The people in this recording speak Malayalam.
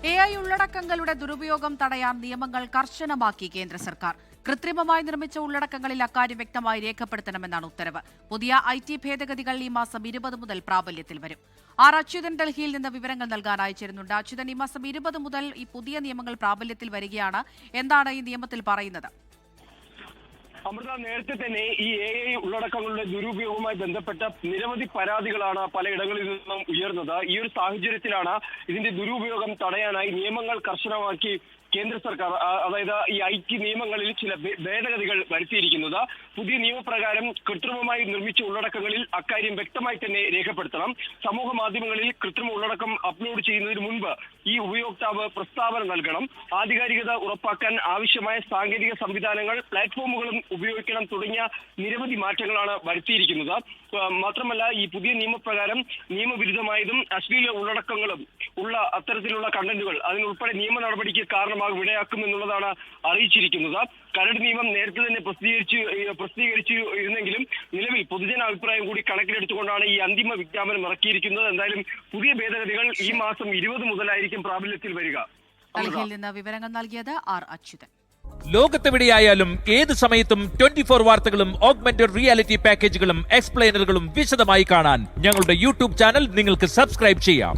AI ഉള്ളടക്കങ്ങളുടെ ദുരുപയോഗം തടയാൻ നിയമങ്ങൾ കർശനമാക്കി കേന്ദ്ര സർക്കാർ. കൃത്രിമമായി നിർമ്മിച്ച ഉള്ളടക്കങ്ങളിൽ അക്കാര്യം വ്യക്തമായി രേഖപ്പെടുത്തണമെന്നാണ് ഉത്തരവ്. പുതിയ IT ഭേദഗതികൾ ഈ മാസം 20 മുതൽ പ്രാബല്യത്തിൽ വരും. ആർ അച്യുതൻ ഡൽഹിയിൽ നിന്ന് വിവരങ്ങൾ നൽകാൻ അയച്ചിരുന്നുണ്ട്. അച്യുതൻ, ഈ മാസം 20 മുതൽ ഈ പുതിയ നിയമങ്ങൾ പ്രാബല്യത്തിൽ വരികയാണ്. എന്താണ് ഈ നിയമത്തിൽ പറയുന്നത്? അമൃത, നേരത്തെ തന്നെ ഈ AI ഉള്ളടക്കങ്ങളുടെ ദുരുപയോഗവുമായി ബന്ധപ്പെട്ട നിരവധി പരാതികളാണ് പലയിടങ്ങളിൽ നിന്നും ഉയർന്നത്. ഈ ഒരു സാഹചര്യത്തിലാണ് ഇതിന്റെ ദുരുപയോഗം തടയാനായി നിയമങ്ങൾ കർശനമാക്കി കേന്ദ്ര സർക്കാർ, അതായത് ഈ IT നിയമങ്ങളിൽ ചില ഭേദഗതികൾ വരുത്തിയിരിക്കുന്നത്. പുതിയ നിയമപ്രകാരം കൃത്രിമമായി നിർമ്മിച്ച ഉള്ളടക്കങ്ങളിൽ അക്കാര്യം വ്യക്തമായി തന്നെ രേഖപ്പെടുത്തണം. സമൂഹ മാധ്യമങ്ങളിൽ കൃത്രിമ ഉള്ളടക്കം അപ്ലോഡ് ചെയ്യുന്നതിന് മുൻപ് ഈ ഉപയോക്താവ് പ്രസ്താവന നൽകണം. ആധികാരികത ഉറപ്പാക്കാൻ ആവശ്യമായ സാങ്കേതിക സംവിധാനങ്ങൾ, പ്ലാറ്റ്ഫോമുകളും ഉപയോഗിക്കണം തുടങ്ങിയ നിരവധി മാറ്റങ്ങളാണ് വരുത്തിയിരിക്കുന്നത്. മാത്രമല്ല, ഈ പുതിയ നിയമപ്രകാരം നിയമവിരുദ്ധമായതും അശ്ലീല ഉള്ളടക്കങ്ങളും ഉള്ള അത്തരത്തിലുള്ള കണ്ടന്റുകൾ അതിനുൾപ്പെടെ നിയമ നടപടിക്ക് ഇടയാക്കുമെന്നുള്ളതാണ് അറിയിച്ചിരിക്കുന്നത്. കരട് നിയമം നേരത്തെ തന്നെ പ്രസിദ്ധീകരിച്ചിരുന്നെങ്കിലും നിലവിൽ പൊതുജന അഭിപ്രായം കൂടി കണക്കിലെടുത്തുകൊണ്ടാണ് ഈ അന്തിമ വിജ്ഞാപനം ഇറക്കിയിരിക്കുന്നത്. എന്തായാലും പുതിയ ഭേദഗതികൾ ഈ മാസം 20 മുതലായിരിക്കും പ്രാബല്യത്തിൽ വരിക. ഡൽഹിയിൽ നിന്ന് വിവരങ്ങൾ നൽകിയത് ആർ അച്യുതൻ. ലോകത്തെവിടെയായാലും ഏത് സമയത്തും 24 വാർത്തകളും ഓഗ്മെന്റഡ് റിയാലിറ്റി പാക്കേജുകളും എക്സ്പ്ലെയിനറുകളും വിശദമായി കാണാൻ ഞങ്ങളുടെ യൂട്യൂബ് ചാനൽ നിങ്ങൾക്ക് സബ്സ്ക്രൈബ് ചെയ്യാം.